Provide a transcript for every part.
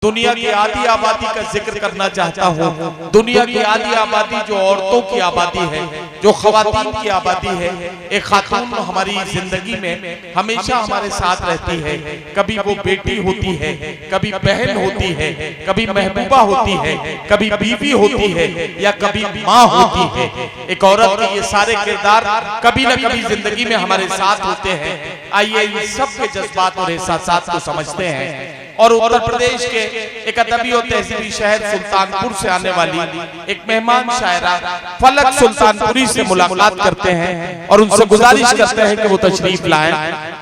दुनिया की आधी आबादी का जिक्र करना चाहता हूँ। दुनिया की आधी आबादी जो औरतों की आबादी है, जो खवातीन की आबादी है, एक खातून हमारी जिंदगी में हमेशा हमारे साथ रहती है। कभी वो बेटी होती है, कभी बहन होती है, कभी महबूबा होती है, कभी बीवी होती है या कभी माँ होती है। एक औरत के ये सारे किरदार कभी न कभी जिंदगी में हमारे साथ होते हैं। आइए इन सब के जज्बात और एहसासात को समझते हैं और उत्तर प्रदेश के एक अदबी और तहजीबी शहर सुल्तानपुर से आने वाली एक मेहमान शायरा फलक सुल्तानपुरी से मुलाकात करते हैं और उनसे गुजारिश करते हैं कि वो तशरीफ लाएं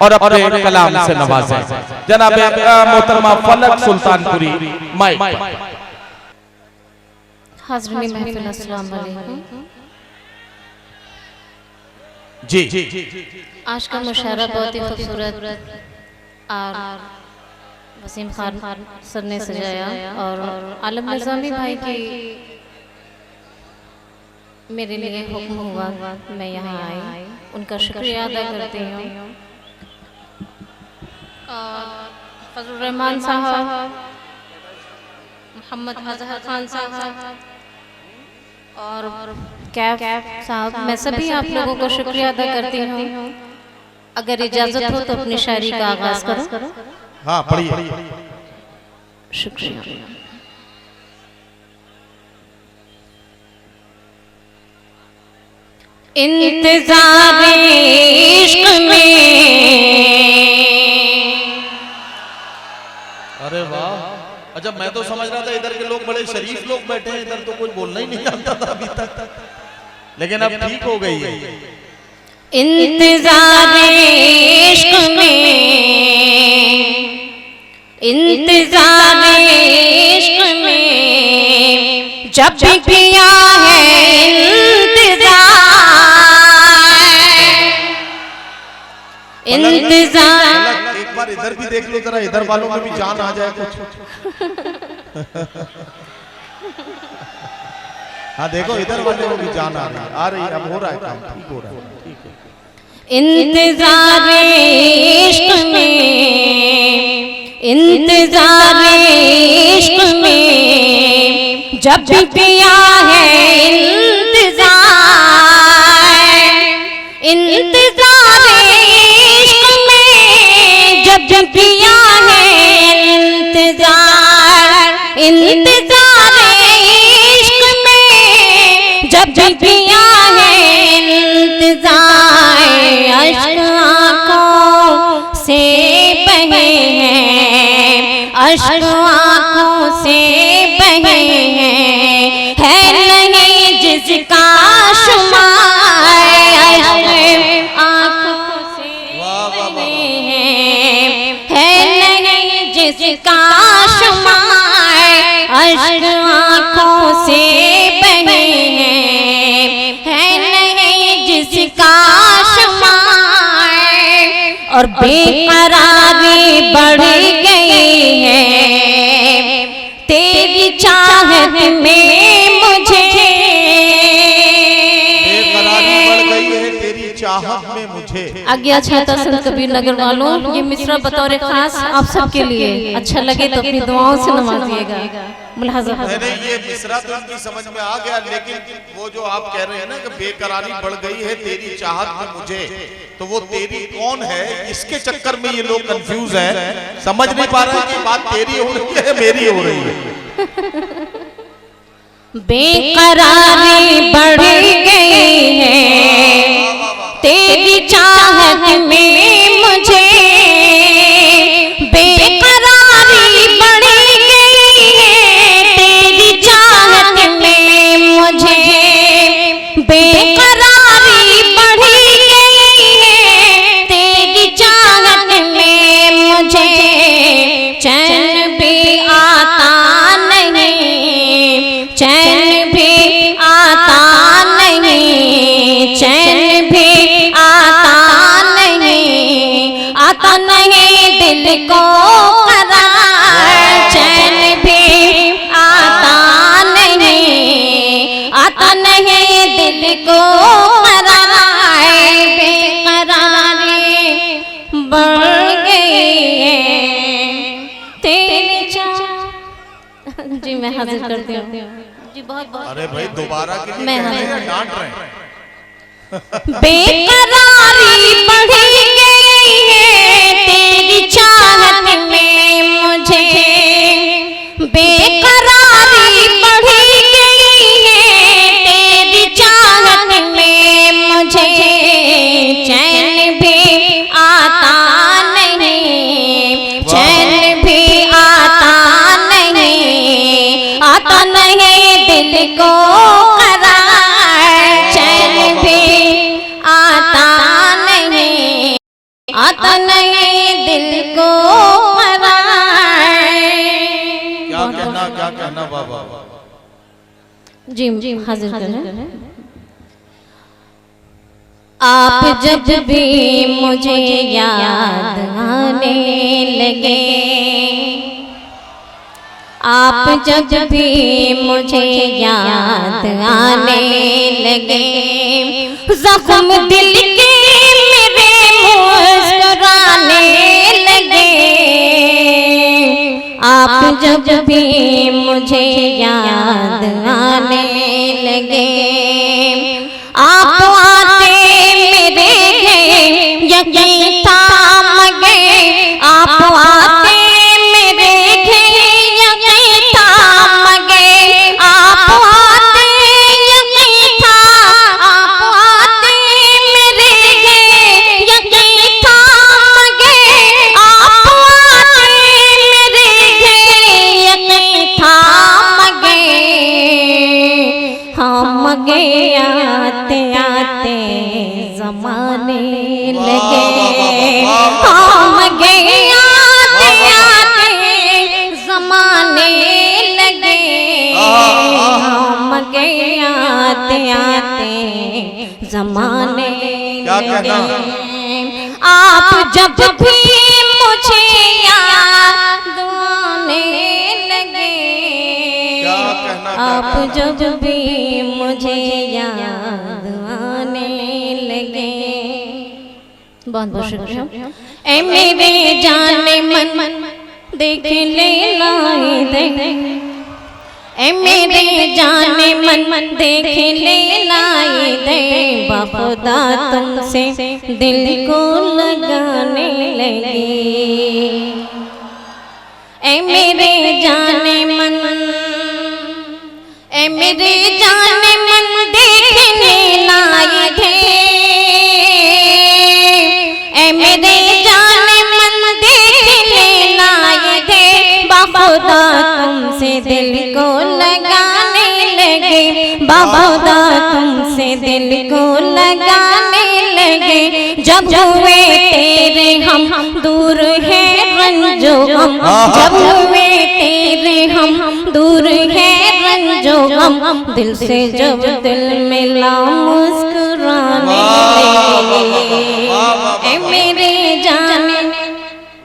और अपने कलाम से नवाजें। जनाब मोहतरमा फलक सुल्तानपुरी माइक। हाज़रीन महफिल, अस्सलाम वालेकुम। जी, आज का मुशायरा बहुत ही खूबसूरत और वसीम खान सर ने सजाया और आलम निज़ामी भाई की मेरे लिए हुक्म हुआ, मैं यहाँ आई, उनका शुक्रिया अदा करती हूँ। फजलुर रहमान साहब, मोहम्मद अजहर खान साहब और कैफ साहब, मैं सभी आप लोगों को शुक्रिया अदा करती हूँ। अगर इजाज़त हो तो अपनी शायरी का आगाज़ करो। हाँ पढ़िए। शुक्रिया। इंतज़ार इश्क में, अरे वाह, अच्छा मैं तो समझ रहा था इधर के लोग बड़े शरीफ लोग बैठे हैं, इधर तो कुछ बोलना ही नहीं आता था अभी तक, लेकिन अब ठीक हो गई है। इंतज़ार इश्क में, इंतज़ार इश्क में जब किया है इंतज़ार। एक बार इधर भी देख लो जरा, इधर वालों में भी जान आ जाए कुछ। हाँ देखो, इधर वाले में भी जान आ रही है, अब हो रहा है काम, ठीक हो रहा है, ठीक है। इंतज़ार इश्क में, इंतज़ार इश्क में जब किया है इंतज़ार इश्क में जब किया है इंतज़ार इश्क में जब किया है इंतज़ार। अश्क आँखों से बहे हैं, अश्क आँखों से बहे हैं, है नहीं जिसका शुमार। अश्क आँखों से बहे हैं, है नहीं जिसका शुमार। अश्क आँखों से बहे हैं, है नहीं जिसका शुमार। और बेकरारी बढ़ गई है तेरी चाहत में मुझे, बेकरारी बढ़ गई है तेरी चाहत में मुझे। आज्ञा चाहता संत कबीर नगर वालों, ये मिसरा बतौर खास आप सबके लिए, अच्छा लगे तो अपनी दुआओं से नवाजिएगा। नहीं, ये मिसरा तो इनकी समझ में आ गया, लेकिन वो जो आप कह रहे हैं ना कि बेकरारी बढ़ गई है तेरी चाहत में मुझे, तो वो तेरी कौन है, इसके चक्कर में ये लोग कंफ्यूज हैं, समझ नहीं पा रहे कि बात तेरी हो रही है मेरी हो रही है। बेकरारी बढ़ गई है तेरी चाहत में मुझे, बेकरारी बढ़ गई है तेरी चाहत में मुझे, बेकरारी बढ़ गई है तेरी चाहत में मुझे। चैन भी आता नहीं, चैन भी आता नहीं, चैन भी आता नहीं, आता नहीं दिल को करार। चैन भी आता नहीं, आता नहीं दिल को करार। बेकरारी बढ़ गई है तेरी चाहत जी मैं हाजिर करती हूँ जी। बहुत बहुत अरे भाई दोबारा के लिए मैं कह रहे हैं या डांट रहे हैं? बेकरारी बढ़ी गई है तेरी चाहत में मुझे, बेकरारी बढ़ी गई है तेरी चाहत में मुझे, चैन भी आता नहीं, चैन भी आता नहीं दिल को करार, चैन भी आता नहीं दिल को करार। क्या कहना बाबा? जी हाजिर करें। आप जब भी मुझे याद आने लगे, आप जब भी मुझे याद आने लगे, जख्म दिल के मेरे मुस्कुराने लगे, आप जब भी मुझे याद आने लगे, आप आते मेरे यकीन थाम गए, आप आते मेरे यकीन थाम गए, आप आते यकीन आप आते मेरे यकीन थाम गए, आप आते मेरे यकीन थाम गए, हम गए आते आते जमाने लगे, हम गए आते आते जमाने लगे, हम गए आते आते जमाने लगे, आप जब भी मुझे याद आने लगे, आप जब भी मुझे याद आने लगे। बहुत बहुत शुक्रिया। ए मेरे जाने मन देख लेना दे, ए मेरे जाने मन देख लेना दे, बाखुदा तुमसे दिल को लगाने लगे, ए मेरे जाने मन, ए मेरे जाने मन देखने लाए थे, ए मेरे जाने मन देखने लाए थे, बाखुदा तुमसे दिल को लगाने लगे, बाखुदा तुमसे दिल को लगाने लगे, जब हुए तेरे हम दूर है रंजो गम, जब हुए तेरे हम दूर है रंजो गम, दिल से जब दिल मिला मुस्कुराने लगे, ए मेरे जाने।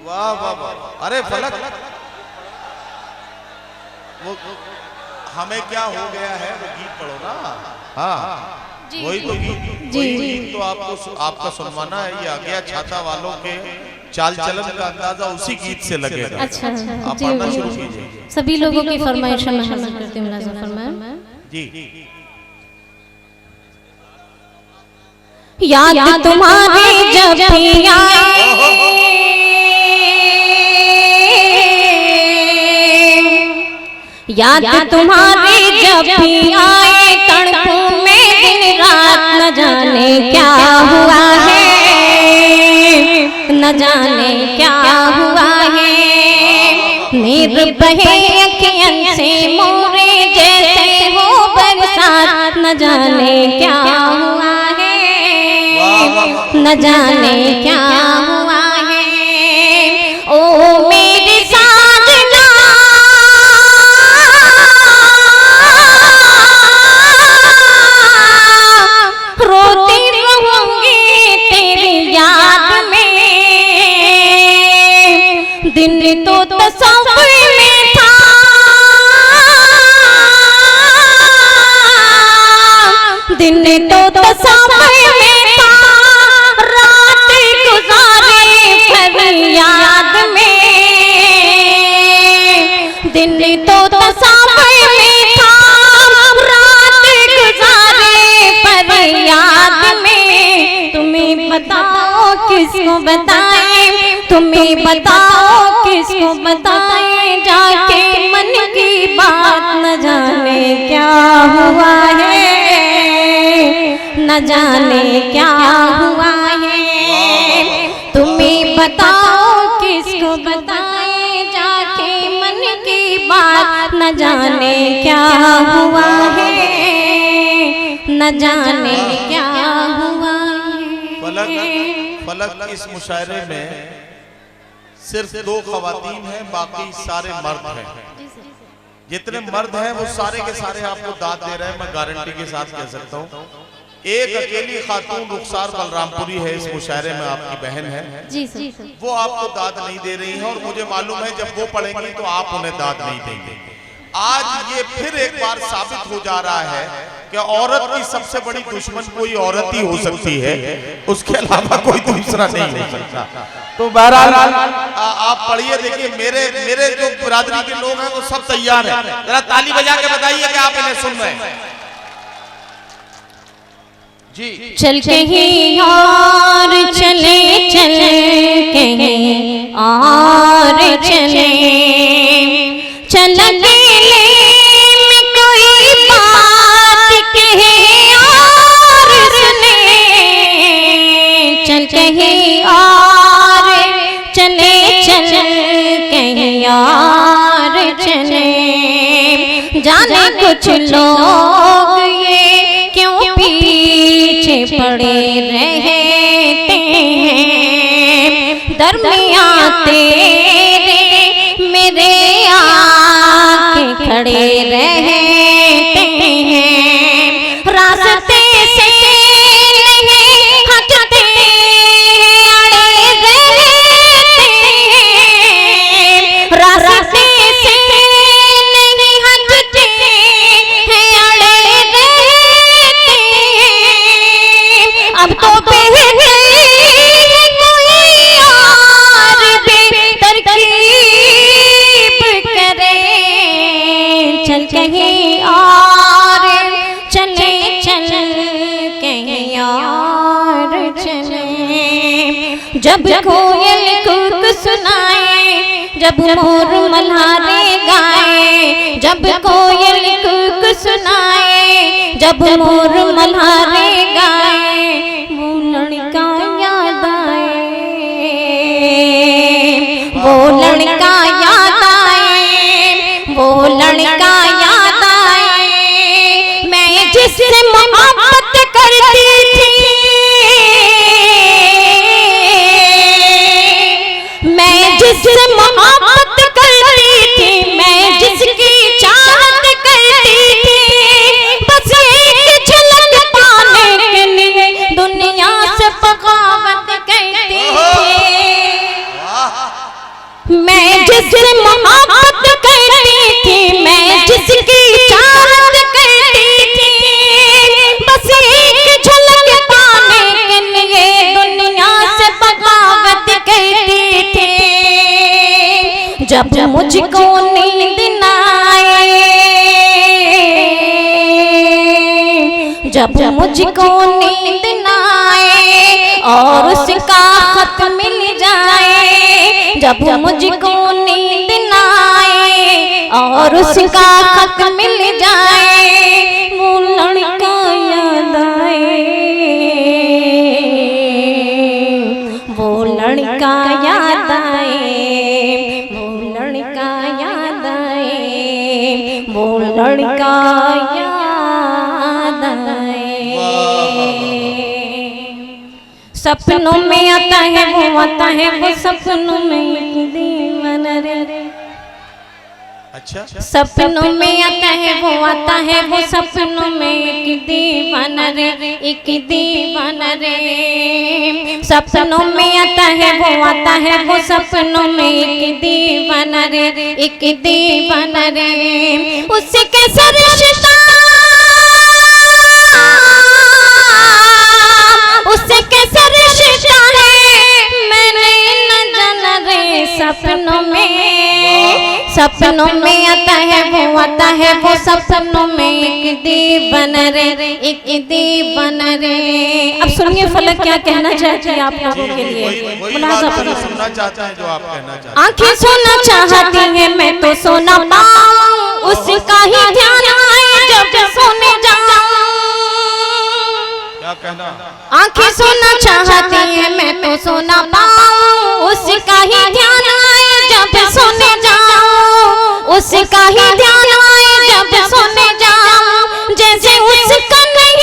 वाह वाह वाह। अरे फलक, वो हमें क्या हो गया है वो गीत पढ़ो ना। हाँ वही तो गीत, वही गीत तो आपका सुनवाना है। ये आ गया छाता वालों के चाल चलन का अंदाजा उसी गीत से लगेगा। अच्छा आप पढ़ना शुरू कीजिए। सभी लोगों की फरमाइश में हाजिर करती हूँ मुलाज़ा फरमाएं जी। याद तुम्हारी जब भी आए, याद तुम्हारी जब भी आए, तड़पों में दिन रात न जाने क्या हुआ है, न जाने क्या हुआ है, नीर बहे अखियन से मोरे जैसे हो बरसात, न जाने क्या हुआ है, न जाने क्या हुआ है, ओ मेरे साजना रोती रहूंगी तेरी याद में, दिन तो तस्वीर में था, दिन तो तस्वीर में था, रात गुजारी फरियाद में, दिन तो तो तस्वीर में था, रात गुजारे पर याद में। तुम्हें बताओ किसको बताएं, तुम्हें बताओ किसको बताएं, जाके मन की बात न जाने क्या हुआ है, न जाने क्या हुआ है। तुम्हें बताओ किसको बताएं, जाके मन की बात न जाने क्या हुआ है, न जाने क्या हुआ है। फलक इस मुशायरे में सिर्फ 2 खवातीन हैं, बाकी सारे मर्द हैं। जितने मर्द हैं वो सारे के सारे आपको दाद दे रहे हैं, मैं गारंटी के साथ कह सकता हूँ। एक अकेली खातून रुखसार बलरामपुरी है इस मुशायरे में, आपकी बहन है जी सर, वो आपको दाद नहीं दे रही है, और मुझे मालूम है जब वो पढ़ेंगी तो आप उन्हें दाद नहीं देंगे। आज ये फिर एक बार साबित हो जा रहा है कि औरत की सबसे बड़ी दुश्मन कोई औरत ही हो सकती है, उसके अलावा कोई दूसरा नहीं हो सकता। तो बहरहाल आप पढ़िए। देखिए मेरे जो बिरादरी के लोग हैं वो सब तैयार हैं, जरा ताली बजा के बताइए कि आप इन्हें सुन रहे हैं जी। चल कहीं और चले, चल कहीं और चले, चल अकेले में कोई बात कहे और सुने, चल कहीं और चले, चल कहीं और चले। जाने कुछ लोग ये क्यों पीछे पड़े रहते हैं, दरमियां तेरे मेरे आके खड़े रहते हैं, रास्ते से नहीं हटते अड़े रहते हैं, रास्ते से नहीं हटते अड़े रहते हैं। अब तो चल कहीं और चले, चल कहीं और चले। जब कोयल कूक सुनाए, जब मोर मल्हारे गाए, जब कोयल कूक सुनाए, जब मोर मल्हारे गाए, वो लड़का याद आए, वो लड़का याद आए, वो लड़का याद आए। मैं जिससे मोहब्बत करती थी, मैं जिससे मोहब्बत करती थी, मैं जिसकी चाहत करती थी, बस एक झलक पाने के लिए दुनिया से बगावत करती थी। मैं जिससे मोहब्बत करती थी, मैं जिसकी चाहत करती थी, बस एक झलक पाने के लिए दुनिया से बगावत करती थी। जब मुझको नींद न आए, जब मुझको नींद न आए और उसका खत मिल जाए, जब मुझको नींद न आए और उसका खत मिल जाए, वो लड़का याद आए, वो लड़का याद आए, वो लड़का याद आए, वो लड़का याद आए। सपनों में आता है वो, आता है वो सपनों में दीवाना रे। अच्छा, सपनों में आता है वो, आता है वो सपनों में एक दीवाना रे, एक दीवाना रे। सपनों में आता है वो, आता है वो सपनों में एक दीवाना रे, एक दीवाना रे। उससे कैसा रिश्ता, उससे कैसा रिश्ता है मैंने न जाना रे। सपनों में सपनों में आता है वो सपनों में एक दीवाना रे, एक दीवाना रे। अब सुनिए फलक क्या कहना चाहती है आप लोगों के लिए, मुलाजा फरमाइए। सुनना चाहता है जो आप कहना चाहते हैं। आंखें सोना चाहती है मैं तो सोना पाऊं, उसका ही ध्यान आए जब सोने जाऊं। क्या कहना? आंखें सोना चाहती है मैं तो सोना पाऊं, उसका ही ध्यान आए जब सोने जाऊं, उसका ही ध्यान आए जब सोने जाऊं। जैसे उसका नहीं,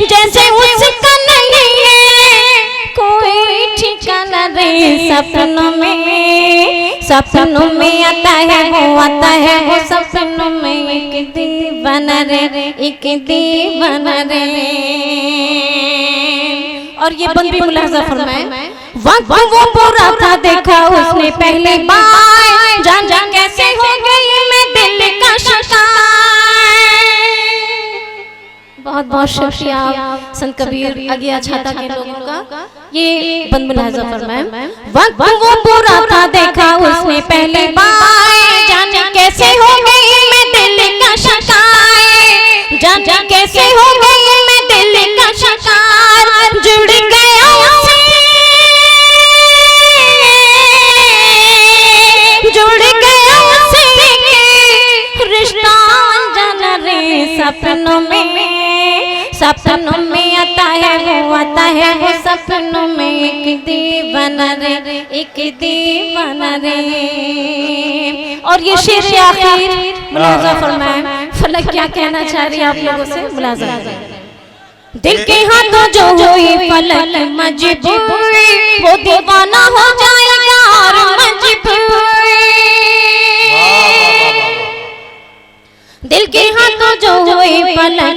जैसे उसका नहीं है कोई ठिकाना रे। सपनों में आता है वो सपनों में एक दीवाना रे, एक दीवाना रे। और ये बंद भी मुलाजा फरमाए। वक्त वो बुरा था देखा उसने पहली बार, जान जान कैसे हो गई मैं दिल का शिकार। बहुत बहुत शुक्रिया संत कबीर अगिया छाता के लोगों का। ये बंद मुलाजा फरमाए। वक्त वो बुरा था देखा उसने पहली बार, जाने कैसे हो गई मैं दिल का शिकार, जान जान कैसे हो गई मैं दिल का शिकार। जुड़ गया उससे, जुड़ गया उससे रिश्ता जाना रे। सपनों में आता है वो सपनों में एक दीवाना रे, एक दीवाना रे। और ये शेर आखिर मुलाजा फरमाए। फलक क्या कहना चाह रही है आप लोगों से, मुलाजा। दिल के हाथों जो हुई फलक मजबूर, वो दीवाना हो जाएगा और मजबूर। दिल के हाथों जो हुई फलक